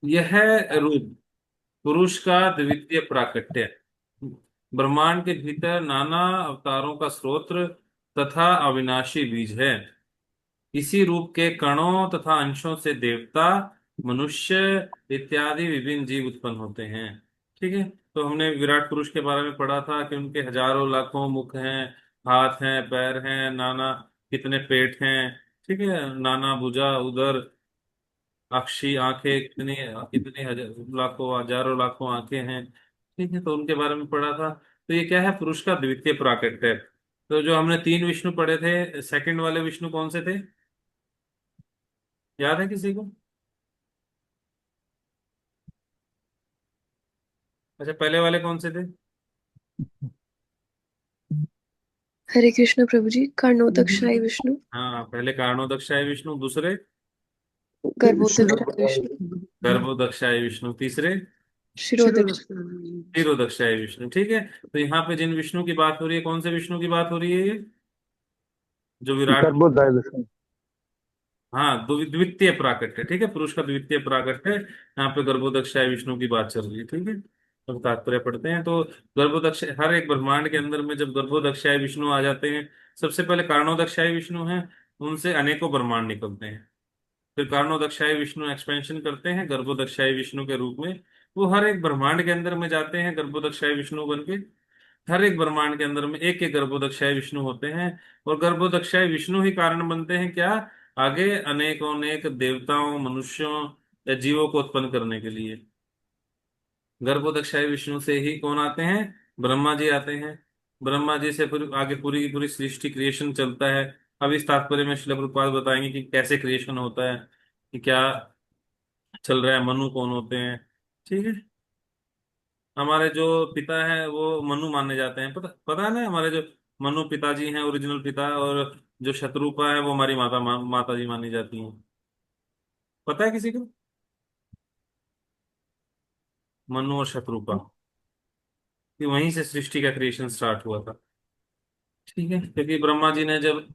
यह रूप पुरुष का द्वितीय प्राकट्य, ब्रह्मांड के भीतर नाना अवतारों का स्रोत तथा अविनाशी बीज है। इसी रूप के कणों तथा अंशों से देवता, मनुष्य इत्यादि विभिन्न जीव उत्पन्न होते हैं। ठीक है। तो हमने विराट पुरुष के बारे में पढ़ा था कि उनके हजारों लाखों मुख हैं, हाथ हैं, पैर हैं, नाना कितने पेट हैं। ठीक है। नाना भुजा, उदर, अक्षी आंखें, कितनी कितनी लाखों हजारों लाखों आंखें हैं। ठीक है। तो उनके बारे में पढ़ा था। तो ये क्या है, पुरुष का द्वितीय प्राकट्य है। तो जो हमने तीन विष्णु पढ़े थे, सेकंड वाले विष्णु कौन से थे, याद है किसी को? अच्छा, पहले वाले कौन से थे? हरे कृष्ण प्रभु जी। कर्णोदकशाई विष्णु। हाँ, पहले कारणोदक्षाय विष्णु, दूसरे गर्भोदकशाई विष्णु। गर्भोदक्षाय विष्णु, तीसरे शिरोदक्ष। क्षीरोदक्षाय विष्णु। ठीक है। तो यहाँ पे जिन विष्णु की बात हो रही है, कौन से विष्णु की बात हो रही है ये, जो विराट। गर्भोदय विष्णु। हाँ, द्वितीय प्राकट्य। ठीक है, पुरुष का द्वितीय प्राकट्य। यहाँ पे गर्भोदक्षाय विष्णु की बात चल रही है। ठीक है। तो तात्पर्य पढ़ते हैं तो गर्भोदक्ष, हर एक ब्रह्मांड के अंदर में जब गर्भोदक्षाय विष्णु आ जाते हैं, सबसे पहले कारणोदक्षाय विष्णु हैं, उनसे अनेकों ब्रह्मांड निकलते हैं। फिर कारणोदक्षाय विष्णु एक्सपेंशन करते हैं गर्भोदक्षाय विष्णु के रूप में। वो हर एक ब्रह्मांड के अंदर में जाते हैं गर्भोदक्षाय विष्णु बन के। हर एक ब्रह्मांड के अंदर में एक एक गर्भोदक्षाय विष्णु होते हैं। और गर्भोदक्षाय विष्णु ही कारण बनते हैं क्या, आगे अनेकों अनेक देवताओं, मनुष्यों या जीवों को उत्पन्न करने के लिए। गर्भोदक्षाय विष्णु से ही कौन आते हैं, ब्रह्मा जी आते हैं। ब्रह्मा जी से फिर आगे पूरी की पूरी सृष्टि क्रिएशन चलता है। अब इस तात्पर्य में श्रील प्रभुपाद बताएंगे कि कैसे क्रिएशन होता है, कि क्या चल रहा है, मनु कौन होते हैं। ठीक है। हमारे जो पिता है वो मनु माने जाते हैं, पता पता है ना, हमारे जो मनु पिताजी हैं, ओरिजिनल पिता, और जो शत्रुपा है वो हमारी माता जी मानी जाती हैं। पता है किसी को, मनु और शत्रुपा, कि वहीं से सृष्टि का क्रिएशन स्टार्ट हुआ था। ठीक है। क्योंकि ब्रह्मा जी ने जब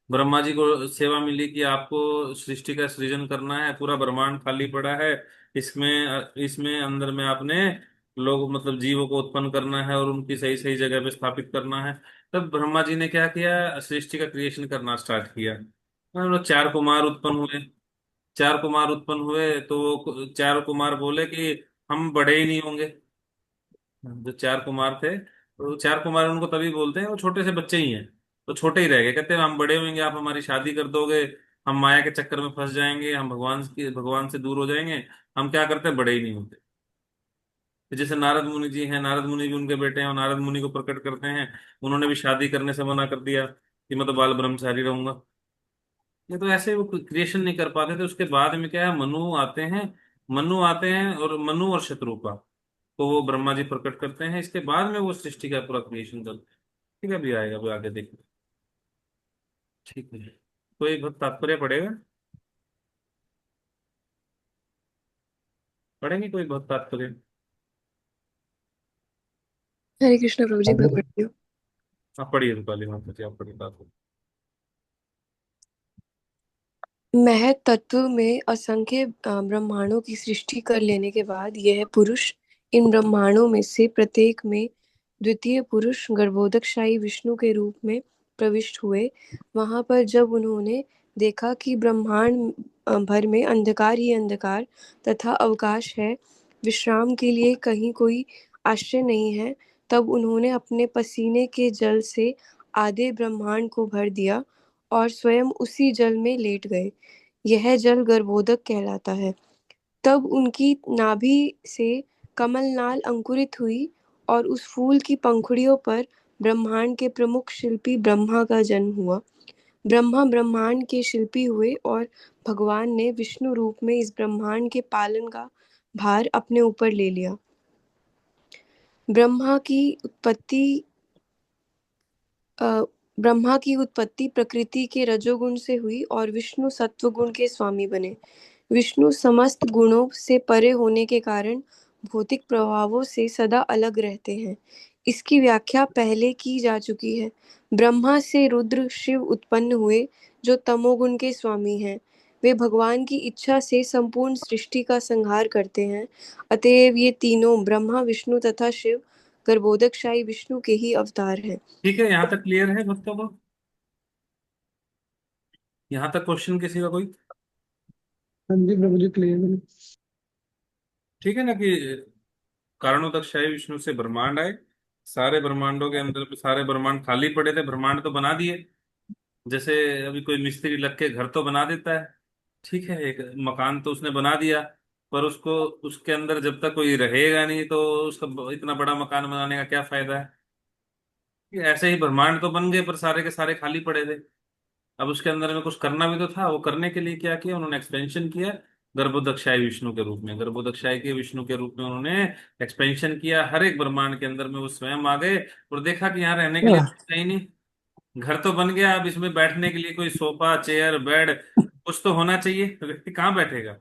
ब्रह्मा जी को सेवा मिली कि आपको सृष्टि का सृजन करना है, पूरा ब्रह्मांड खाली पड़ा है, इसमें इसमें अंदर में आपने लोग मतलब जीवों को उत्पन्न करना है और उनकी सही सही जगह पे स्थापित करना है। तब ब्रह्मा जी ने क्या किया, सृष्टि का क्रिएशन करना स्टार्ट किया। हम लोग चार कुमार उत्पन्न हुए। चार कुमार उत्पन्न हुए तो वो चार कुमार बोले कि हम बड़े ही नहीं होंगे। जो चार कुमार थे, तो चार कुमार उनको तभी बोलते हैं, वो छोटे से बच्चे ही हैं, तो छोटे ही रह गए। कहते हैं हम बड़े होंगे, आप हमारी शादी कर दोगे, हम माया के चक्कर में फंस जाएंगे, हम भगवान से दूर हो जाएंगे। हम क्या करते हैं, बड़े ही नहीं होते। तो जैसे नारद मुनि जी हैं, नारद मुनि भी उनके बेटे हैं और नारद मुनि को प्रकट करते हैं। उन्होंने भी शादी करने से मना कर दिया कि मैं तो बाल ब्रह्मचारी रहूंगा। ये तो ऐसे वो क्रिएशन नहीं कर पाते थे। उसके बाद में क्या है, मनु आते हैं। मनु आते हैं और मनु और शत्रुपा को वो ब्रह्मा जी प्रकट करते हैं। इसके बाद में वो सृष्टि का पूरा क्रिएशन करते हैं। ठीक है, अभी आएगा, अभी आगे देखो। ठीक है। कोई बहुत तात्पर्य पड़ेगा, पढ़ेंगे कोई बहुत तात्पर्य? हरे कृष्ण प्रभु जी, मैं आगे। पढ़ती हूँ। आप पढ़िए रूपाली माता जी, आप पढ़िए तात्पर्य। महत तत्व में असंख्य ब्रह्मांडों की सृष्टि कर लेने के बाद यह पुरुष इन ब्रह्मांडों में से प्रत्येक में द्वितीय पुरुष गर्भोदकशाही विष्णु के रूप में प्रविष्ट हुए। वहां पर जब उन्होंने देखा कि ब्रह्मांड भर में अंधकार ही अंधकार तथा अवकाश है, विश्राम के लिए कहीं कोई आश्रय नहीं है, तब उन्होंने अपने पसीने के जल से आधे ब्रह्मांड को भर दिया और स्वयं उसी जल में लेट गए। यह जल गर्भोदक कहलाता है। तब उनकी नाभि से कमलनाल अंकुरित हुई और उस फूल की पंखुड़ियों पर ब्रह्मांड के प्रमुख शिल्पी ब्रह्मा का जन्म हुआ। ब्रह्मा ब्रह्मांड के शिल्पी हुए और भगवान ने विष्णु रूप में इस ब्रह्मांड के पालन का भार अपने ऊपर ले लिया। ब्रह्मा की उत्पत्ति अ, ब्रह्मा की उत्पत्ति प्रकृति के रजोगुण से हुई और विष्णु सत्वगुण के स्वामी बने। विष्णु समस्त गुणों से परे होने के कारण भौतिक प्रभावों से सदा अलग रहते हैं। इसकी व्याख्या पहले की जा चुकी है। ब्रह्मा से रुद्र शिव उत्पन्न हुए, जो तमोगुण के स्वामी हैं। वे भगवान की इच्छा से संपूर्ण सृष्टि का संहार करते हैं। अतएव ये तीनों ब्रह्मा, विष्णु तथा शिव गर्भोदकशाही विष्णु के ही अवतार हैं। ठीक है, यहाँ तक क्लियर है भक्तों को? यहाँ तक क्वेश्चन किसी का कोई? हाँ जी प्रभु जी, क्लियर है। ठीक है ना कि कारणोदकशाही विष्णु से ब्रह्मांड आए, सारे ब्रह्मांडों के अंदर सारे ब्रह्मांड खाली पड़े थे, ब्रह्मांड तो बना दिए। जैसे अभी कोई मिस्त्री लग के घर तो बना देता है, ठीक है, एक मकान तो उसने बना दिया, पर उसको उसके अंदर जब तक कोई रहेगा नहीं तो उसका इतना बड़ा मकान बनाने का क्या फायदा है? ये ऐसे ही ब्रह्मांड तो बन गए पर सारे के सारे खाली पड़े थे। अब उसके अंदर में कुछ करना भी तो था, वो करने के लिए क्या किया उन्होंने? एक्सपेंशन किया। गर्भोदकशाही विष्णु के रूप में, गर्भोदकशाही के विष्णु के रूप में उन्होंने एक्सपेंशन किया, हर एक ब्रह्मांड के अंदर में वो स्वयं आ गए और देखा कि यहाँ रहने के लिए हाँ, कहीं नहीं, घर तो बन गया, अब इसमें बैठने के लिए कोई सोफा चेयर बेड कुछ तो होना चाहिए, तो व्यक्ति कहाँ बैठेगा?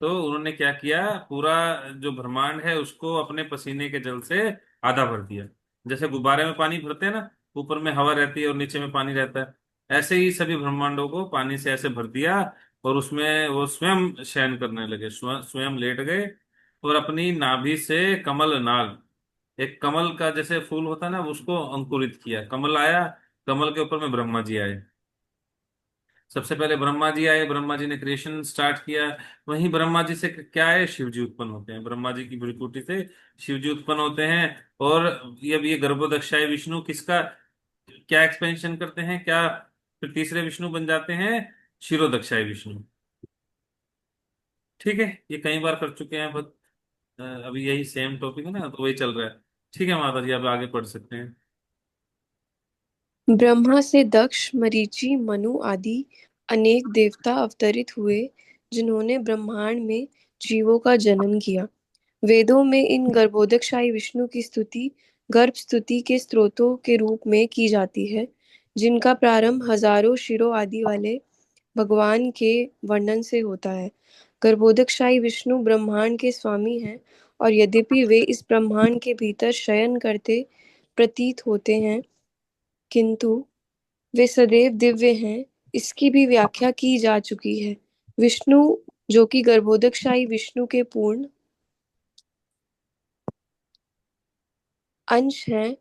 तो उन्होंने क्या किया, पूरा जो ब्रह्मांड है उसको अपने पसीने के जल से आधा भर दिया। जैसे गुब्बारे में पानी भरते हैं ना, ऊपर में हवा रहती है और नीचे में पानी रहता है, ऐसे ही सभी ब्रह्मांडों को पानी से ऐसे भर दिया। और उसमें वो स्वयं शयन करने लगे, स्वयं लेट गए और अपनी नाभि से कमल नाग, एक कमल का जैसे फूल होता है ना, उसको अंकुरित किया, कमल आया, कमल के ऊपर में ब्रह्मा जी आए। सबसे पहले ब्रह्मा जी आए, ब्रह्मा जी ने क्रिएशन स्टार्ट किया। वहीं ब्रह्मा जी से क्या है, शिव जी उत्पन्न होते हैं, ब्रह्मा जी की भ्रुकुटी से शिव जी उत्पन्न होते हैं। और ये गर्भोदक्षाय विष्णु किसका क्या एक्सपेंशन करते हैं, क्या फिर तीसरे विष्णु बन जाते हैं, क्षीरोदक्षाय विष्णु। ठीक है, ये कई बार कर चुके हैं, बट अभी यही सेम टॉपिक है ना, तो वही चल रहा है। ठीक है माता जी, आप आगे पढ़ सकते हैं। ब्रह्मा से दक्ष, मरीचि, मनु आदि अनेक देवता अवतरित हुए, जिन्होंने ब्रह्मांड में जीवों का जन्म किया। वेदों में इन गर्भोदकशाही विष्णु की स्तुति गर्भ स्तुति के स्रोतों के रूप में की जाती है, जिनका प्रारंभ हजारों शिरों आदि वाले भगवान के वर्णन से होता है। गर्भोदकशाही विष्णु ब्रह्मांड के स्वामी हैं, और यद्यपि वे इस ब्रह्मांड के भीतर शयन करते प्रतीत होते हैं, किंतु वे सदैव दिव्य हैं, इसकी भी व्याख्या की जा चुकी है। विष्णु, जो कि गर्भोदकशाही विष्णु के पूर्ण अंश हैं,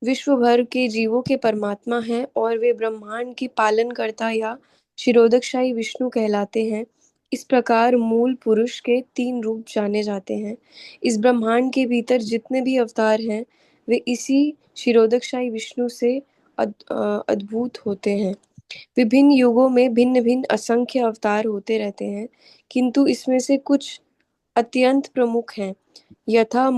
विश्व भर के जीवों के परमात्मा हैं, और वे ब्रह्मांड के पालनकर्ता या शिरोदकशाही विष्णु कहलाते हैं। इस प्रकार मूल पुरुष के तीन रूप जाने जाते हैं। इस ब्रह्मांड के भीतर जितने भी अवतार हैं, वे इसी शिरोदकशाही विष्णु से अद्भुत होते हैं। विभिन्न युगों में भिन्न भिन्न असंख्य अवतार होते रहते हैं, किंतु इसमें से कुछ अत्यंत प्रमुख हैं, यथा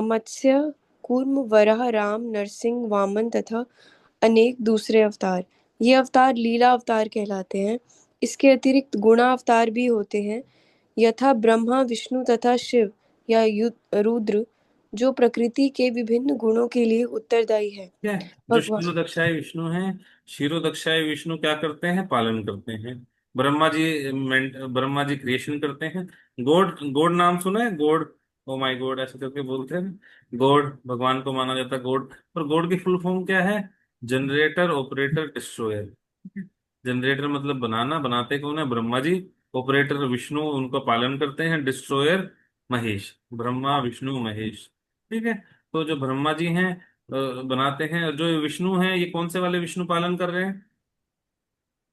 मत्स्य, कूर्म, वराह, राम, नरसिंह, वामन तथा अनेक दूसरे अवतार। ये अवतार लीला अवतार कहलाते हैं। इसके अतिरिक्त गुणा अवतार भी होते हैं, यथा ब्रह्मा, विष्णु तथा शिव या रुद्र, जो प्रकृति के विभिन्न गुणों के लिए उत्तरदायी है। क्या जो भगवान क्षीरोदक्षाय विष्णु हैं, क्षीरोदक्षाय विष्णु क्या करते हैं, पालन करते हैं। ब्रह्मा जी क्रिएशन करते हैं। गॉड, गॉड नाम सुना है, गॉड? ओ माय गॉड ऐसे करके बोलते हैं, गॉड भगवान को माना जाता है गॉड। और गॉड की फुल फॉर्म क्या है? Generator, operator, destroyer. जनरेटर मतलब बनाना, बनाते कौन है, ब्रह्मा जी। ऑपरेटर विष्णु, उनका पालन करते हैं। डिस्ट्रॉयर महेश, ब्रह्मा विष्णु महेश। ठीक है, तो जो ब्रह्मा जी हैं बनाते हैं, और जो विष्णु हैं ये कौन से वाले विष्णु पालन कर रहे हैं?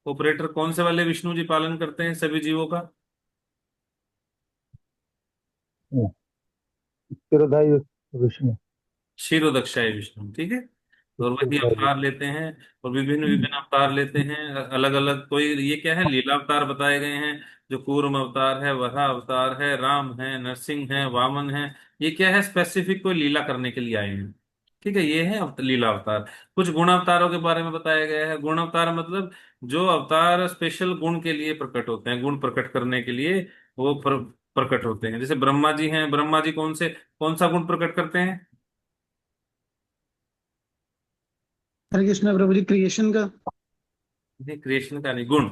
ऑपरेटर कौन से वाले विष्णु जी पालन करते हैं सभी जीवों का? चिरदायु विष्णु। क्षीरोदक्षाय विष्णु, ठीक है। और वही चिरदायु। अवतार लेते हैं, और विभिन्न विभिन्न अवतार लेते हैं, अलग अलग। कोई ये क्या है, लीला अवतार बताए गए हैं, जो कूर्म अवतार है, वराह अवतार है, राम है, नरसिंह है, वामन है। ये क्या है, स्पेसिफिक कोई लीला करने के लिए आए हैं। ठीक है, ये है लीला अवतार। कुछ गुण अवतारों के बारे में बताया गया है। गुण अवतार मतलब जो अवतार स्पेशल गुण के लिए प्रकट होते हैं, गुण प्रकट करने के लिए वो प्रकट होते हैं। जैसे ब्रह्मा जी हैं, ब्रह्मा जी कौन सा गुण प्रकट करते हैं? हरे कृष्णा प्रभु जी, क्रिएशन का। ये क्रिएशन का नहीं, गुण।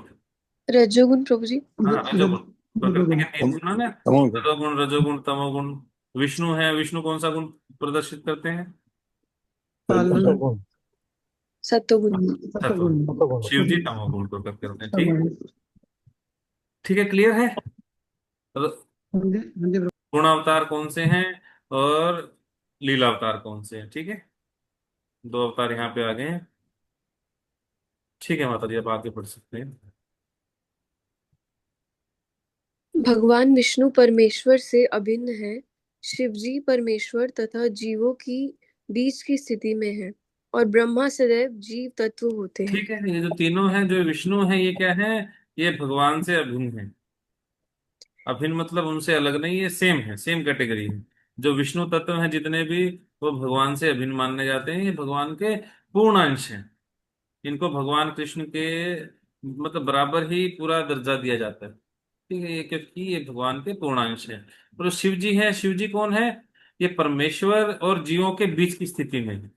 रजोगुण प्रभु जी। हाँ, रजोगुण। प्रकृति के तीन तम- गुण है ना, तमोगुण। रजोगुण, रजोगुण, तमोगुण। विष्णु है, विष्णु कौन सा गुण प्रदर्शित करते हैं? पालन। सत्वगुण। सत्वगुण। सत्वगुण। सत्व। सत्वगुण। शिव जी सत्वगुण। तमोगुण को करते होते हैं, ठीक। सत्वगुण। ठीक है, क्लियर है। तो हाँ जी, हाँ जी प्रभु। गुण अवतार कौन से हैं और लीला अवतार कौन से हैं, ठीक है। दो अवतार यहाँ पे आ गए हैं। ठीक है माता जी, अब आगे बढ़ सकते हैं। भगवान विष्णु परमेश्वर से अभिन्न है। शिवजी परमेश्वर तथा जीवों की बीच की स्थिति में है और ब्रह्मा सदैव जीव तत्व होते हैं। ठीक है, ये जो तीनों हैं, जो विष्णु है, ये क्या है, ये भगवान से अभिन्न है। अभिन्न मतलब उनसे अलग नहीं, ये सेम है, सेम कैटेगरी है। जो विष्णु तत्व हैं जितने भी, वो भगवान से अभिन्न मानने जाते हैं। ये भगवान के पूर्ण अंश हैं। इनको भगवान कृष्ण के मतलब बराबर ही पूरा दर्जा दिया जाता है, ठीक है। ये क्योंकि ये भगवान के पूर्णांश है। और जो शिव जी है, शिव जी कौन है, ये परमेश्वर और जीवों के बीच की स्थिति में है।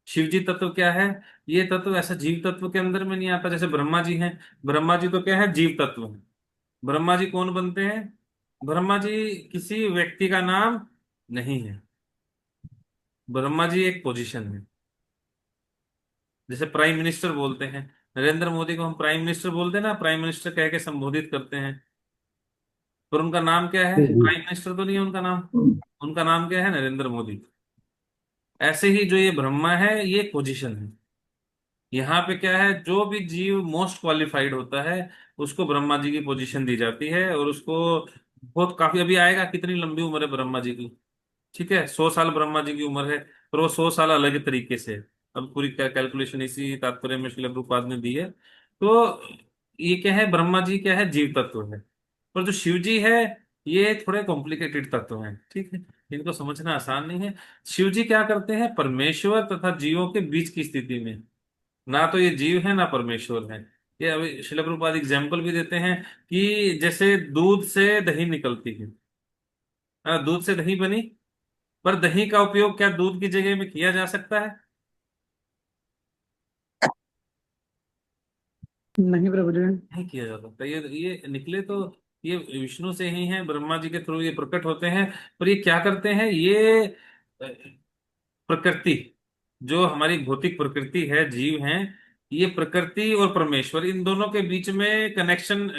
शिव जी तत्व क्या है, ये तत्व ऐसा जीव तत्व के अंदर में नहीं आता जैसे ब्रह्मा जी हैं। ब्रह्मा जी तो क्या है, जीव तत्व है। ब्रह्मा जी कौन बनते हैं, ब्रह्मा जी किसी व्यक्ति का नाम नहीं है। ब्रह्मा जी एक पोजीशन है। जैसे प्राइम मिनिस्टर बोलते हैं, नरेंद्र मोदी को हम प्राइम मिनिस्टर बोलते हैं ना, प्राइम मिनिस्टर कह के संबोधित करते हैं। पर उनका नाम क्या है, जी जी। प्राइम मिनिस्टर तो नहीं है उनका नाम। उनका नाम क्या है, नरेंद्र मोदी। ऐसे ही जो ये ब्रह्मा है, ये पोजीशन है। यहाँ पे क्या है, जो भी जीव मोस्ट क्वालिफाइड होता है, उसको ब्रह्मा जी की पोजीशन दी जाती है। और उसको बहुत काफी, अभी आएगा, कितनी लंबी उम्र है ब्रह्मा जी की, ठीक है। 100 साल ब्रह्मा जी की उम्र है, पर वो 100 साल अलग तरीके से है। अब पूरी कैलकुलेशन इसी तात्पर्य में श्रील प्रभुपाद ने दी है। तो ये क्या है, ब्रह्मा जी क्या है, जीव तत्व है। पर जो शिव जी है, ये थोड़े कॉम्प्लिकेटेड तत्व हैं, ठीक है। इनको समझना आसान नहीं है। शिव जी क्या करते हैं, परमेश्वर तथा जीवों के बीच की स्थिति में। ना तो ये जीव है ना परमेश्वर है। ये अभी श्रील प्रभुपाद एग्जाम्पल भी देते हैं कि जैसे दूध से दही निकलती है। दूध से दही बनी, पर दही का उपयोग क्या दूध की जगह में किया जा सकता है। नहीं प्रभु जी। नहीं किया जा सकता। ये निकले तो ये विष्णु से ही हैं, ब्रह्मा जी के थ्रू ये प्रकट होते हैं। पर ये क्या करते हैं, ये प्रकृति, जो हमारी भौतिक प्रकृति है, जीव हैं, ये प्रकृति और परमेश्वर, इन दोनों के बीच में कनेक्शन,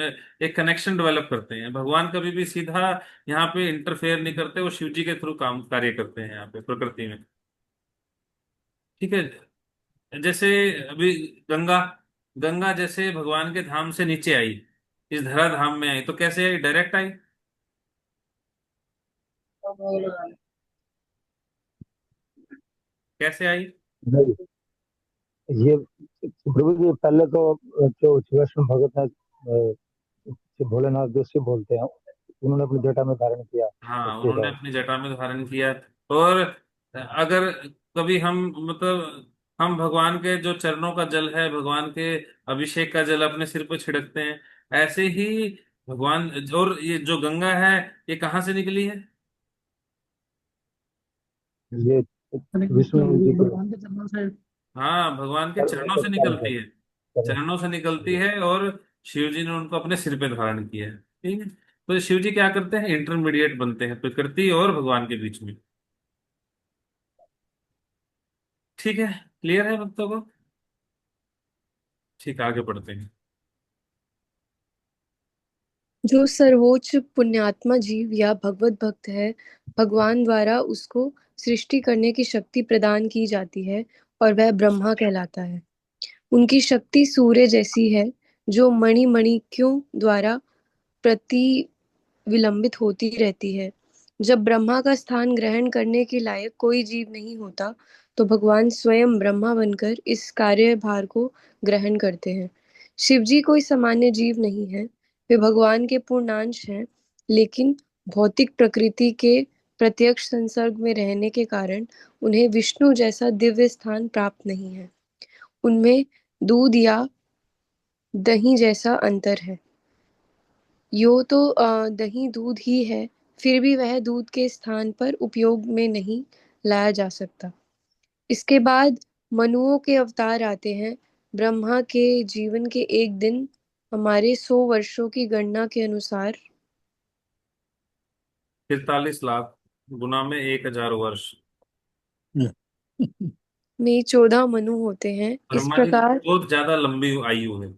एक कनेक्शन डेवलप करते हैं। भगवान कभी भी सीधा यहाँ पे इंटरफेयर नहीं करते, वो शिव जी के थ्रू काम कार्य करते हैं यहाँ पे प्रकृति में, ठीक है। जैसे अभी गंगा, गंगा जैसे भगवान के धाम से नीचे आई, इस धरा धाम में आई, तो कैसे आई, डायरेक्ट आई, कैसे आई। नहीं, ये प्रभु जी पहले तो जो वैष्णव भगत है, जो भोलेनाथ जो शिव बोलते हैं, उन्होंने अपनी जटा में धारण किया हाँ, उसके उन्होंने बाद। अपनी जटा में धारण किया। और अगर कभी हम मतलब हम भगवान के जो चरणों का जल है, भगवान के अभिषेक का जल अपने सिर पर छिड़कते हैं, ऐसे ही भगवान। और ये जो गंगा है, ये कहाँ से निकली है, ये हरे कृष्ण विष्णु जी के भगवान के चरणों से। हाँ, भगवान के चरणों से चरण है। निकलती है। चरण। चरणों से निकलती है, और शिव जी ने उनको अपने सिर पे धारण किया है, ठीक है। तो शिव जी क्या करते हैं, इंटरमीडिएट बनते हैं प्रकृति और भगवान के बीच में, ठीक है। क्लियर है भक्तों को, ठीक, आगे बढ़ते हैं। जो सर्वोच्च पुण्यात्मा जीव या भगवत भक्त है, भगवान द्वारा उसको सृष्टि करने की शक्ति प्रदान की जाती है और वह ब्रह्मा कहलाता है। उनकी शक्ति सूर्य जैसी है, जो मणिमणिक्यों द्वारा प्रति विलंबित होती रहती है। जब ब्रह्मा का स्थान ग्रहण करने के लायक कोई जीव नहीं होता, तो भगवान स्वयं ब्रह्मा बनकर इस कार्यभार को ग्रहण करते हैं। शिव जी कोई सामान्य जीव नहीं है, वे भगवान के पूर्णांश हैं, लेकिन भौतिक प्रकृति के प्रत्यक्ष संसर्ग में रहने के कारण उन्हें विष्णु जैसा दिव्य स्थान प्राप्त नहीं है। उनमें दूध या दही जैसा अंतर है। यो तो दही दूध ही है, फिर भी वह दूध के स्थान पर उपयोग में नहीं लाया जा सकता। इसके बाद मनुओं के अवतार आते हैं। ब्रह्मा के जीवन के एक दिन हमारे 100 वर्षों की गणना के अनुसार 43 लाख गुना में 1000 वर्ष। में 14 मनु होते हैं। इस ब्रह्मा जी की प्रकार बहुत ज्यादा लंबी आयु है।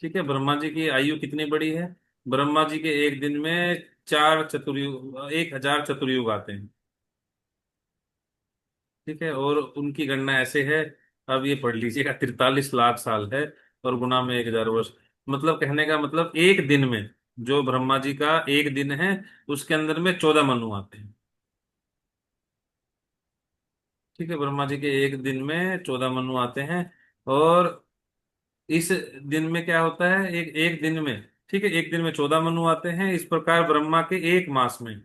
ठीक है, ब्रह्मा जी की आयु कितनी बड़ी है? ब्रह्मा जी के एक दिन में 4 चतुर्युग, 1000 चतुर्युग आते हैं। ठीक है, और उनकी गणना ऐसे है, अब ये पढ़ लीजिएगा, 43 लाख साल है, और गुना में 1000 वर्ष। मतलब कहने का मतलब एक दिन में, जो ब्रह्मा जी का एक दिन है, उसके अंदर में 14 मनु आते हैं। ठीक है, ब्रह्मा जी के एक दिन में 14 मनु आते हैं। और इस दिन में क्या होता है, एक एक दिन में, ठीक है, एक दिन में 14 मनु आते हैं। इस प्रकार ब्रह्मा के एक मास में,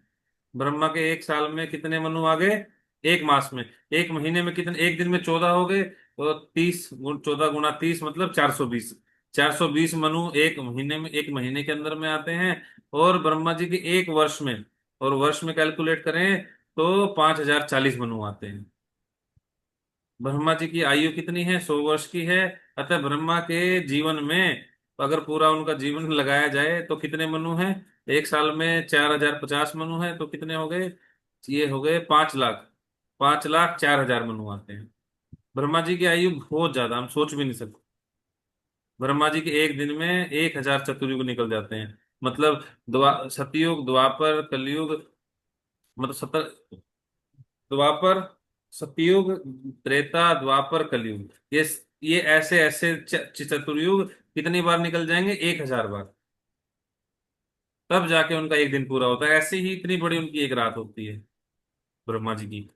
ब्रह्मा के एक साल में कितने मनु आ गए? एक मास में। एक महीने में कितने? एक दिन में 14 हो गए, तो 14 गुणा 30 मतलब 420। 420 मनु एक महीने में, एक महीने के अंदर में आते हैं। और ब्रह्मा जी के एक वर्ष में, और वर्ष में कैलकुलेट करें तो 5040 मनु आते हैं। ब्रह्मा जी की आयु कितनी है? 100 वर्ष की है। अतः ब्रह्मा के जीवन में, अगर पूरा उनका जीवन लगाया जाए तो कितने मनु हैं? एक साल में 4050 मनु है, तो कितने हो गए? ये हो गए 5 लाख। 5,04,000 मनु आते हैं। ब्रह्मा जी की आयु बहुत ज्यादा, हम सोच भी नहीं सकते। ब्रह्मा जी के एक दिन में 1000 चतुर्युग निकल जाते हैं। मतलब सतयुग, द्वापर, कलयुग, मतलब द्वापर, सतयुग, त्रेता, द्वापर, कलयुग, ये ऐसे ऐसे चतुर्युग कितनी बार निकल जाएंगे? 1000 बार। तब जाके उनका एक दिन पूरा होता है। ऐसे ही इतनी बड़ी उनकी एक रात होती है ब्रह्मा जी की।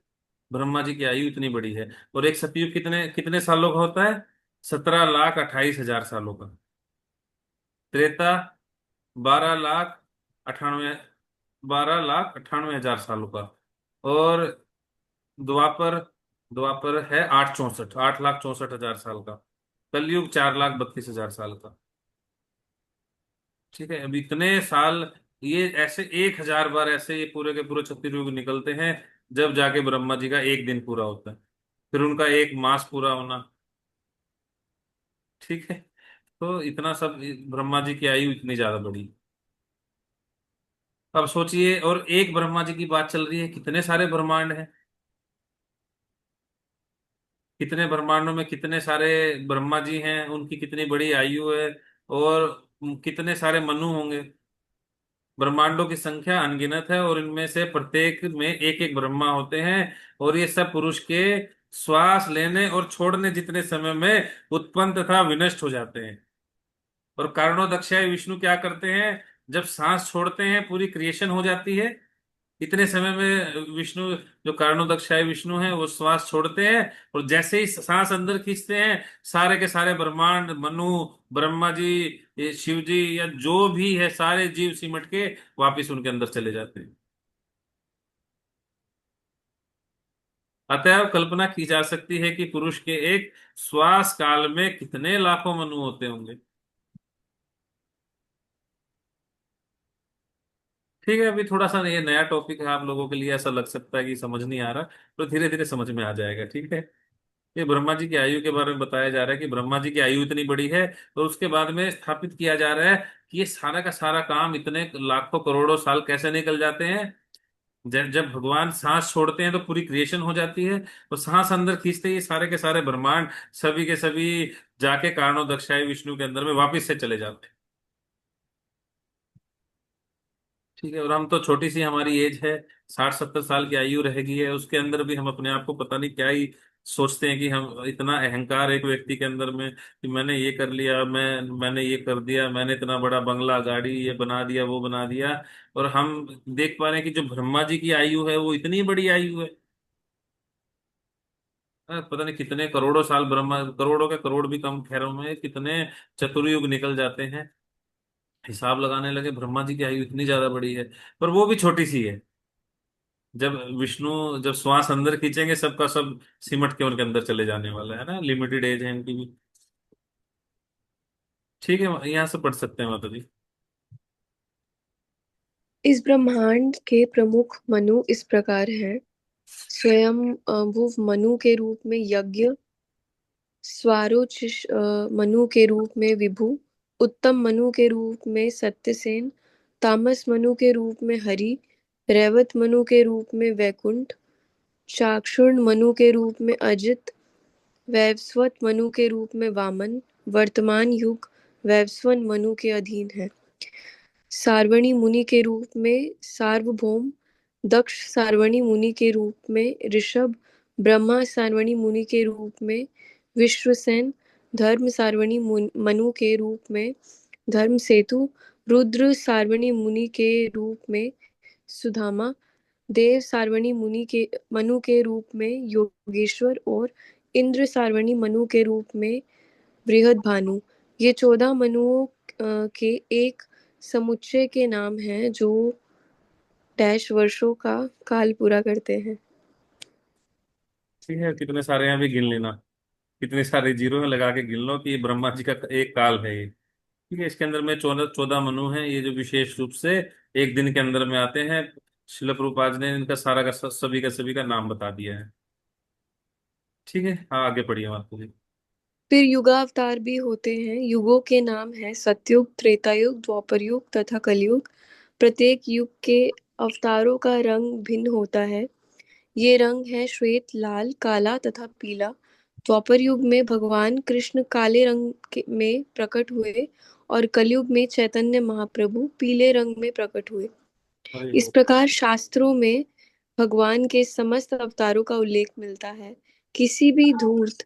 ब्रह्मा जी की आयु इतनी बड़ी है। और एक सतयुग कितने कितने सालों का होता है? 17,28,000 सालों का। त्रेता 12,98, 12,98,000 सालों का। और द्वापर, द्वापर है 864, 8,64,000 साल का। कलयुग 4,32,000 साल का। ठीक है, अब इतने साल, ये ऐसे 1000 बार ऐसे ये पूरे के पूरे 36 युग निकलते हैं, जब जाके ब्रह्मा जी का एक दिन पूरा होता है, फिर उनका एक मास पूरा होना। ठीक है, तो इतना सब, ब्रह्मा जी की आयु इतनी ज्यादा बड़ी। अब सोचिए, और एक ब्रह्मा जी की बात चल रही है, कितने सारे ब्रह्मांड हैं, कितने ब्रह्मांडों में कितने सारे ब्रह्मा जी हैं, उनकी कितनी बड़ी आयु है, और कितने सारे मनु होंगे। ब्रह्मांडों की संख्या अनगिनत है, और इनमें से प्रत्येक में एक एक ब्रह्मा होते हैं। और ये सब पुरुष के श्वास लेने और छोड़ने जितने समय में उत्पन्न तथा विनष्ट हो जाते हैं। और कारणोदक्षाय विष्णु क्या करते हैं? जब सांस छोड़ते हैं, पूरी क्रिएशन हो जाती है, इतने समय में विष्णु, जो कारणोदक्षाय विष्णु है, वो श्वास छोड़ते हैं। और जैसे ही सांस अंदर खींचते हैं, सारे के सारे ब्रह्मांड, मनु, ब्रह्मा जी, ये शिव जी, या जो भी है, सारे जीव सिमट के वापिस उनके अंदर चले जाते हैं। अतः कल्पना की जा सकती है कि पुरुष के एक श्वास काल में कितने लाखों मनु होते होंगे। ठीक है, अभी थोड़ा सा ये नया टॉपिक है, आप लोगों के लिए ऐसा लग सकता है कि समझ नहीं आ रहा, तो धीरे धीरे समझ में आ जाएगा। ठीक है, ये ब्रह्मा जी की आयु के बारे में बताया जा रहा है कि ब्रह्मा जी की आयु इतनी बड़ी है। और उसके बाद में स्थापित किया जा रहा है कि ये सारा का सारा काम इतने लाखों करोड़ों साल कैसे निकल जाते हैं। जब जब भगवान सांस छोड़ते हैं तो पूरी क्रिएशन हो जाती है, और सांस अंदर खींचते ही सारे के सारे ब्रह्मांड, सभी के सभी जाके कारणोदक्षाय विष्णु के अंदर में वापिस से चले जाते हैं। ठीक है, और हम तो छोटी सी हमारी एज है, 60-70 साल की आयु रहेगी है, उसके अंदर भी हम अपने आप को पता नहीं क्या ही सोचते हैं, कि हम इतना अहंकार एक व्यक्ति के अंदर में, कि मैंने ये कर लिया, मैंने ये कर दिया, मैंने इतना बड़ा बंगला, गाड़ी ये बना दिया, वो बना दिया। और हम देख पा रहे हैं कि जो ब्रह्मा जी की आयु है वो इतनी बड़ी आयु है। पता नहीं कितने करोड़ों साल, ब्रह्मा, करोड़ों के करोड़ भी कम, खैरों में कितने चतुर्युग निकल जाते हैं। हिसाब लगाने लगे, ब्रह्मा जी की आयु इतनी ज्यादा बड़ी है, पर वो भी छोटी सी है। जब विष्णु, जब श्वास अंदर खींचेंगे, सबका सब सिमट के उनके अंदर चले जाने वाला है ना, लिमिटेड एज है इनकी भी। ठीक है, यहाँ से पढ़ सकते हैं माता जी। इस ब्रह्मांड के प्रमुख मनु इस प्रकार हैं। स्वयं भुव मनु के रूप में यज्ञ, स्वारोचिष मनु के रूप में विभु, उत्तम मनु के रूप में सत्यसेन, तामस मनु के रूप में हरि, रैवत मनु के रूप में वैकुंठ, चाक्षुष मनु के रूप में अजित, वैवस्वत मनु के रूप में वामन, वर्तमान युग वैवस्वत मनु के अधीन है। सार्वणी मुनि के रूप में सार्वभौम, दक्ष सार्वणी मुनि के रूप में ऋषभ, ब्रह्मा सार्वणी मुनि के रूप में विश्वसेन, धर्म सार्वणी मनु के रूप में धर्म सेतु, रुद्र सार्वणी मुनि के रूप में सुदामा, देव सार्वणी मनु के रूप में योगेश्वर और इंद्र सार्वणी मनु के रूप में बृहद्भानु। ये 14 मनुओं के एक समुच्चय के नाम हैं जो डैश वर्षों का काल पूरा करते हैं। ठीक है, कितने सारे हैं अभी गिन लेना, कितने सारे जीरो में लगा के गिन लो कि ये ब्रह्मा जी का एक काल है ये। ठीक है, इसके अंदर में 14 मनु हैं, ये जो विशेष रूप से एक दिन के अंदर में आते हैं। शिल प्रभुपाद ने इनका सारा का सभी का नाम बता दिया है। ठीक है, हाँ आगे पढ़िए बात पूरी। फिर युगावतार भी होते हैं। युगों के नाम हैं सतयुग, त्रेतायुग, द्वापर युग तथा कलयुग। प्रत्येक युग के अवतारों का रंग भिन्न होता है। ये रंग है श्वेत, लाल, काला तथा पीला। द्वापर युग में भगवान कृष्ण काले रंग में प्रकट हुए और कलयुग में चैतन्य महाप्रभु पीले रंग में प्रकट हुए। अरे इस प्रकार शास्त्रों में भगवान के समस्त अवतारों का उल्लेख मिलता है। किसी भी धूर्त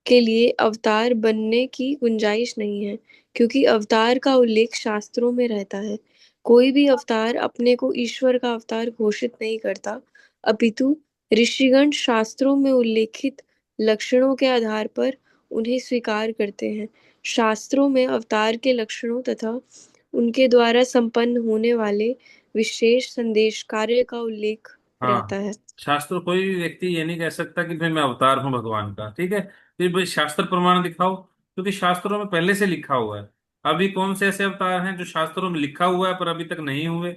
के लिए अवतार बनने की गुंजाइश नहीं है, क्योंकि अवतार का उल्लेख शास्त्रों में रहता है। कोई भी अवतार अपने को ईश्वर का अवतार घोषित नहीं करता, अपितु ऋषिगण शास्त्रों में उल्लेखित लक्षणों के आधार पर उन्हें स्वीकार करते हैं। शास्त्रों में अवतार के लक्षणों तथा उनके द्वारा संपन्न होने वाले विशेष संदेश कार्य का उल्लेख रहता हाँ, है। शास्त्र कोई भी व्यक्ति ये नहीं कह सकता कि भाई मैं अवतार हूँ भगवान का। ठीक है, फिर भाई शास्त्र प्रमाण दिखाओ, क्योंकि शास्त्रों में पहले से लिखा हुआ है। अभी कौन से ऐसे अवतार हैं जो शास्त्रों में लिखा हुआ है पर अभी तक नहीं हुए?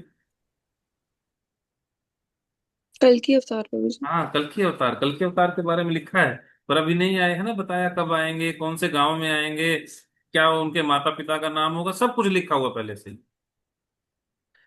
कल की अवतार प्रभु जी। हाँ, कल के अवतार के बारे में लिखा है पर अभी नहीं आए, है ना, बताया कब आएंगे, कौन से गांव में आएंगे, क्या उनके माता पिता का नाम होगा, सब कुछ लिखा हुआ पहले से।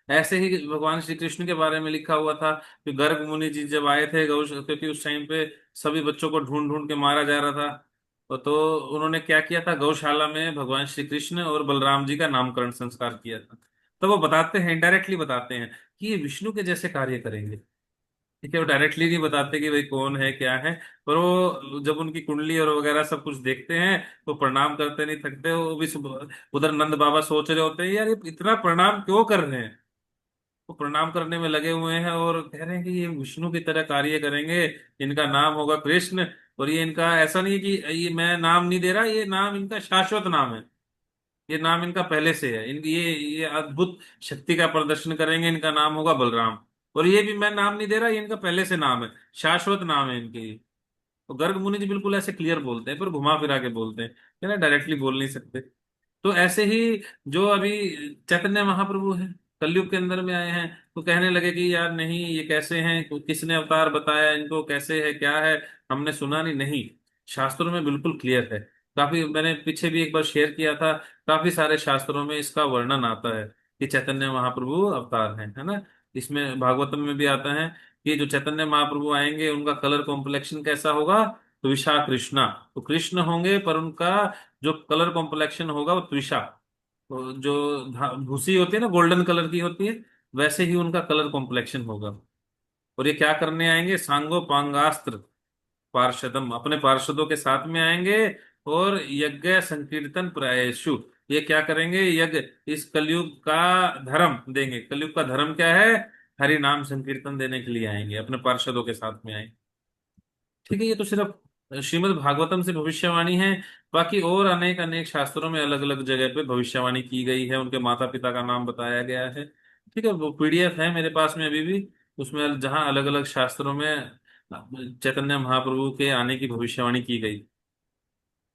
ऐसे ही भगवान श्री कृष्ण के बारे में लिखा हुआ था कि गर्ग मुनि जी जब आए थे गौ, क्योंकि उस टाइम पे सभी बच्चों को ढूंढ ढूंढ के मारा जा रहा था, तो उन्होंने क्या किया था, गौशाला में भगवान श्री कृष्ण और बलराम जी का नामकरण संस्कार किया था। तो वो बताते हैं, इनडायरेक्टली बताते हैं कि ये विष्णु के जैसे कार्य करेंगे। ठीक है, वो डायरेक्टली नहीं बताते कि भाई कौन है क्या है, पर वो जब उनकी कुंडली और वगैरह सब कुछ देखते हैं तो प्रणाम करते नहीं थकते। वो भी उधर नंद बाबा सोच रहे होते हैं यार ये इतना प्रणाम क्यों कर रहे हैं, वो प्रणाम करने में लगे हुए हैं और कह रहे हैं कि ये विष्णु की तरह कार्य करेंगे, इनका नाम होगा कृष्ण। और ये इनका ऐसा नहीं है कि ये मैं नाम नहीं दे रहा, ये नाम इनका शाश्वत नाम है, ये नाम इनका पहले से है। इनकी ये अद्भुत शक्ति का प्रदर्शन करेंगे, इनका नाम होगा बलराम। और ये भी मैं नाम नहीं दे रहा, ये इनका पहले से नाम है, शाश्वत नाम है इनके। तो गर्ग मुनि जी बिल्कुल ऐसे क्लियर बोलते हैं, पर घुमा फिरा के बोलते हैं ना, डायरेक्टली बोल नहीं सकते। तो ऐसे ही जो अभी चैतन्य महाप्रभु हैं, कलयुग के अंदर में आए हैं, तो कहने लगे कि यार नहीं ये कैसे हैं, किसने अवतार बताया इनको, कैसे है क्या है, हमने सुना नहीं। नहीं, शास्त्रों में बिल्कुल क्लियर है। काफी मैंने पीछे भी एक बार शेयर किया था, काफी सारे शास्त्रों में इसका वर्णन आता है कि चैतन्य महाप्रभु अवतार हैं, है ना। इसमें भागवतम में भी आता है कि जो चैतन्य महाप्रभु आएंगे उनका कलर कॉम्प्लेक्शन कैसा होगा, तो विशा कृष्णा, तो कृष्ण होंगे पर उनका जो कलर कॉम्प्लेक्शन होगा वो त्विषा, तो जो भूसी होती है ना, गोल्डन कलर की होती है, वैसे ही उनका कलर कॉम्प्लेक्शन होगा। और ये क्या करने आएंगे, सांगो पांगास्त्र पार्षदम, अपने पार्षदों के साथ में आएंगे। और यज्ञ संकीर्तन प्रायेषु, ये क्या करेंगे, यज्ञ, इस कलयुग का धर्म देंगे। कलयुग का धर्म क्या है, हरि नाम संकीर्तन देने के लिए आएंगे, अपने पार्षदों के साथ में आएंगे। ठीक है, ये तो सिर्फ श्रीमद् भागवतम से भविष्यवाणी है। बाकी और अनेक अनेक शास्त्रों में अलग अलग जगह पे भविष्यवाणी की गई है, उनके माता पिता का नाम बताया गया है। ठीक है, वो पीडीएफ है मेरे पास में अभी भी, उसमें जहाँ अलग अलग शास्त्रों में चैतन्य महाप्रभु के आने की भविष्यवाणी की गई,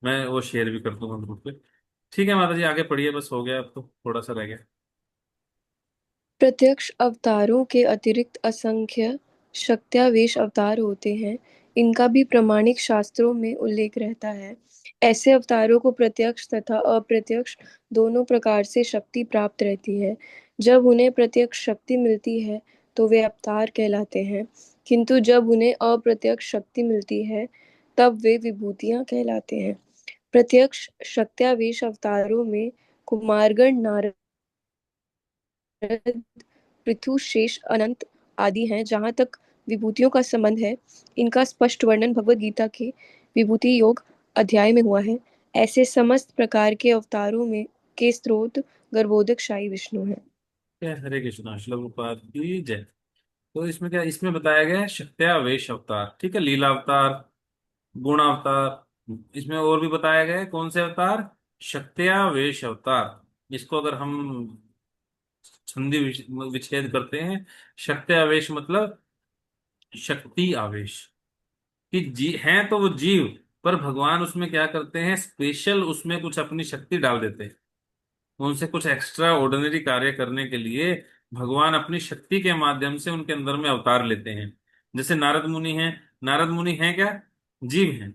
मैं वो शेयर भी कर दूंगा ग्रुप पे। ठीक है माता जी, आगे पढ़िए, बस हो गया, अब तो थोड़ा सा रह गया। प्रत्यक्ष अवतारों के अतिरिक्त असंख्य शक्त्यावेश अवतार होते हैं। इनका भी प्रामाणिक शास्त्रों में उल्लेख रहता है। ऐसे अवतारों को प्रत्यक्ष तथा अप्रत्यक्ष दोनों प्रकार से शक्ति प्राप्त रहती है। जब उन्हें प्रत्यक्ष शक्ति मिलती है तो वे अवतार कहलाते हैं। किंतु जब उन्हें अप्रत्यक्ष शक्ति मिलती है तब वे विभूतियां कहलाते हैं। प्रत्यक्ष शक्त्यावेश अवतारों में कुमारगण, नारद, पृथु, शेष, अनंत आदि हैं। जहाँ तक विभूतियों का संबंध है, इनका स्पष्ट वर्णन भगवद गीता के विभूति योग अध्याय में हुआ है। ऐसे समस्त प्रकार के अवतारों में के स्रोत गर्भोदक शाही विष्णु हैं। हरे कृष्णा, श्रील प्रभुपाद की जय। तो इसमें क्या, इसमें बताया गया है शक्त्यावेश अवतार, ठीक है, लीला अवतार, गुण अवतार। इसमें और भी बताया गया है कौन से अवतार, शक्त्यावेश अवतार। इसको अगर हम संधि विच्छेद करते हैं, शक्त्यावेश मतलब शक्ति आवेश, कि जी हैं तो वो जीव, पर भगवान उसमें क्या करते हैं, स्पेशल उसमें कुछ अपनी शक्ति डाल देते हैं। उनसे कुछ एक्स्ट्रा ऑर्डिनरी कार्य करने के लिए भगवान अपनी शक्ति के माध्यम से उनके अंदर में अवतार लेते हैं। जैसे नारद मुनि हैं, नारद मुनि हैं क्या, जीव हैं,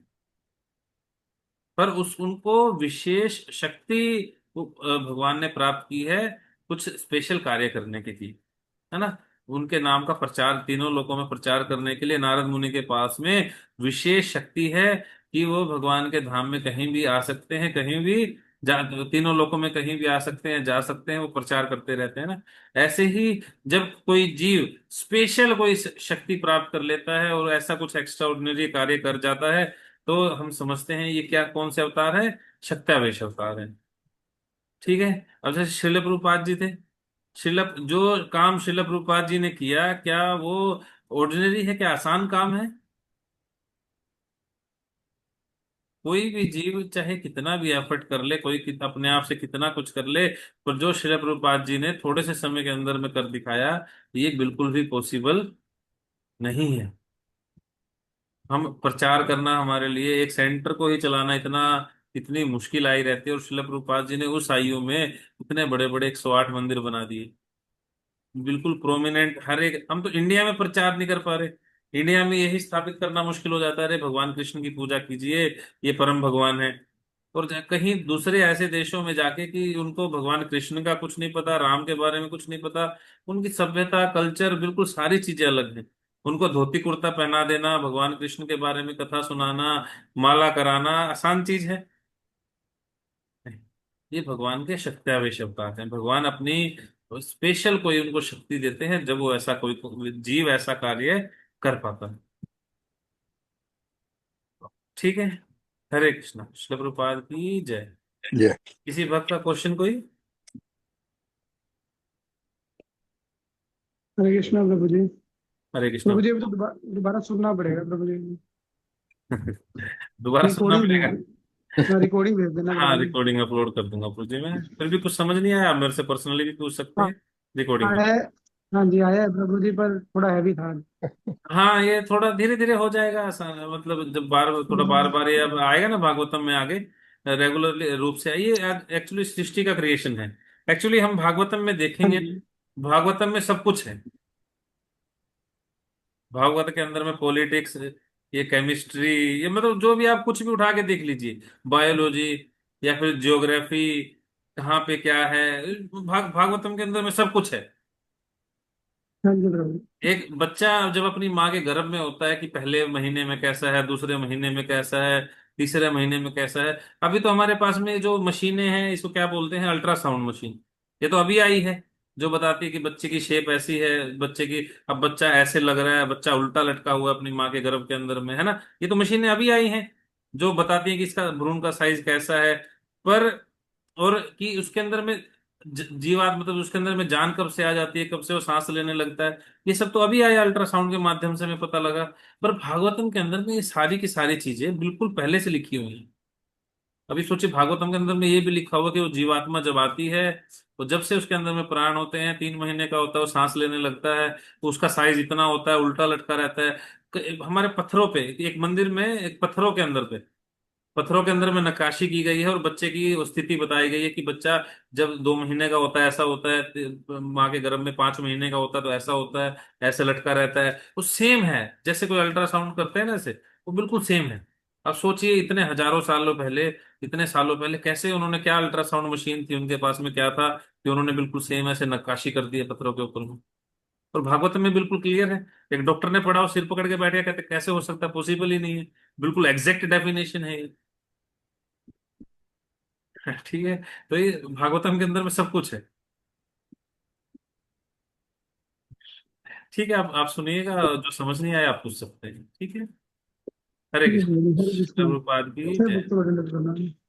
पर उस उनको विशेष शक्ति भगवान ने प्राप्त की है कुछ स्पेशल कार्य करने के लिए, है ना। उनके नाम का प्रचार तीनों लोकों में प्रचार करने के लिए नारद मुनि के पास में विशेष शक्ति है कि वो भगवान के धाम में कहीं भी आ सकते हैं, कहीं भी जा, तीनों लोकों में कहीं भी आ सकते हैं, जा सकते हैं, वो प्रचार करते रहते हैं ना। ऐसे ही जब कोई जीव स्पेशल कोई शक्ति प्राप्त कर लेता है और ऐसा कुछ एक्स्ट्रा ऑर्डिनरी कार्य कर जाता है, तो हम समझते हैं ये क्या, कौन से अवतार है, शक्त्यावेश अवतार है। ठीक है। अब जैसे श्रील प्रभुपाद जी थे, श्रील जो काम श्रील प्रभुपाद जी ने किया, क्या वो ऑर्डिनरी है, क्या आसान काम है। कोई भी जीव चाहे कितना भी एफर्ट कर ले, कोई अपने आप से कितना कुछ कर ले, पर जो श्रील प्रभुपाद जी ने थोड़े से समय के अंदर में कर दिखाया, ये बिल्कुल भी पॉसिबल नहीं है। हम प्रचार करना, हमारे लिए एक सेंटर को ही चलाना इतना, इतनी मुश्किल आई रहती है, और श्रील प्रभुपाद जी ने उस आयु में इतने बड़े बड़े 108 मंदिर बना दिए, बिल्कुल प्रोमिनेंट। हर एक, हम तो इंडिया में प्रचार नहीं कर पा रहे, इंडिया में यही स्थापित करना मुश्किल हो जाता है, अरे भगवान कृष्ण की पूजा कीजिए, ये परम भगवान है। और कहीं दूसरे ऐसे देशों में जाके कि उनको भगवान कृष्ण का कुछ नहीं पता, राम के बारे में कुछ नहीं पता, उनकी सभ्यता, कल्चर, बिल्कुल सारी चीजें अलग हैं। उनको धोती कुर्ता पहना देना, भगवान कृष्ण के बारे में कथा सुनाना, माला कराना आसान चीज है। ये भगवान के शक्त्यावेश अवतार हैं। भगवान अपनी स्पेशल कोई उनको शक्ति देते हैं जब वो ऐसा कोई जीव ऐसा कार्य कर पाता है। ठीक है। हरे कृष्णा, श्री प्रभुपाद की जय। जय। किसी भक्त का क्वेश्चन कोई। हरे कृष्णा प्रभु जी। हरे कृष्णा। प्रभु जी अभी तो दोबारा दोबारा सुनना पड़ेगा प्रभु जी। दोबारा सुनना रिकॉर्डिंग पड़ेगा। भेज, रिकॉर्डिंग भेज देना हाँ, प्रभु जी। रिकॉर्डिंग अपलोड कर दूंगा प्रभु जी। मैं फिर भी कुछ समझ नहीं आया, आप मेरे से पर्सनली भी पूछ सकते हाँ, हैं, रिकॉर्डिंग। आया है। हाँ जी आया है प्रभु जी, पर थोड़ा हैवी था। हाँ, ये थोड़ा धीरे धीरे हो जाएगा आसान, मतलब जब थोड़ा बार बार ये अब आएगा ना भागवतम में आगे, रेगुलर रूप से ये एक्चुअली सृष्टि का क्रिएशन है। एक्चुअली हम भागवतम में हाँ देखेंगे, जी। भागवतम में सब कुछ है। भागवत के अंदर में पॉलिटिक्स, ये केमिस्ट्री, ये मतलब जो भी आप कुछ भी उठा के देख लीजिए, बायोलॉजी या फिर ज्योग्राफी, कहाँ पे क्या है, भागवतम के अंदर में सब कुछ है। हाँ जी प्रभु। एक बच्चा जब अपनी माँ के गर्भ में होता है कि पहले महीने में कैसा है, दूसरे महीने में कैसा है, तीसरे महीने में कैसा है। अभी तो हमारे पास में जो मशीनें हैं, इसको क्या बोलते हैं, अल्ट्रासाउंड मशीन, ये तो अभी आई है, जो बताती है कि बच्चे की शेप ऐसी है, बच्चे की, अब बच्चा ऐसे लग रहा है, बच्चा उल्टा लटका हुआ है अपनी माँ के गर्भ के अंदर में, है ना। ये तो मशीनें अभी आई हैं जो बताती है कि इसका भ्रूण का साइज कैसा है। पर और कि उसके अंदर में जीवात, मतलब उसके अंदर में जान कब से आ जाती है, कब से वो सांस लेने लगता है, ये सब तो अभी आया, अल्ट्रासाउंड के माध्यम से हमें पता लगा। पर भागवतम के अंदर में ये सारी की सारी चीजें बिल्कुल पहले से लिखी हुई हैं। अभी सोचिए, भागवतम के अंदर में ये भी लिखा हुआ कि वो जीवात्मा जब आती है, तो जब से उसके अंदर में प्राण होते हैं, 3 महीने का होता है, वो सांस लेने लगता है, तो उसका साइज इतना होता है, उल्टा लटका रहता है। हमारे पत्थरों पे, एक मंदिर में, एक पत्थरों के अंदर पे, पत्थरों के अंदर में नक्काशी की गई है, और बच्चे की स्थिति बताई गई है कि बच्चा जब 2 महीने का होता है ऐसा होता है, माँ के गर्भ में 5 महीने का होता है तो ऐसा होता है, ऐसे लटका रहता है। वो सेम है, जैसे कोई अल्ट्रासाउंड करते हैं ना ऐसे, वो बिल्कुल सेम है। अब सोचिए, इतने हजारों सालों पहले, इतने सालों पहले कैसे उन्होंने, क्या अल्ट्रासाउंड मशीन थी उनके पास में, क्या था कि उन्होंने बिल्कुल सेम ऐसे नक्काशी कर दी है पत्थरों के ऊपर में। और भागवत में बिल्कुल क्लियर है। एक डॉक्टर ने पढ़ा और सिर पकड़ के बैठ गया, कहते कैसे हो सकता है, पॉसिबल ही नहीं है। बिल्कुल एग्जैक्ट डेफिनेशन है ये। ठीक है। तो ये भागवतम के अंदर में सब कुछ है। ठीक है, आप सुनिएगा, जो समझ नहीं आया आप पूछ सकते हैं। ठीक है। हरे ठीक है कृष्ण। गुरुजी, हरे कृष्ण। प्रभुपाद की जय जय। भक्त वरिंद प्रणाम।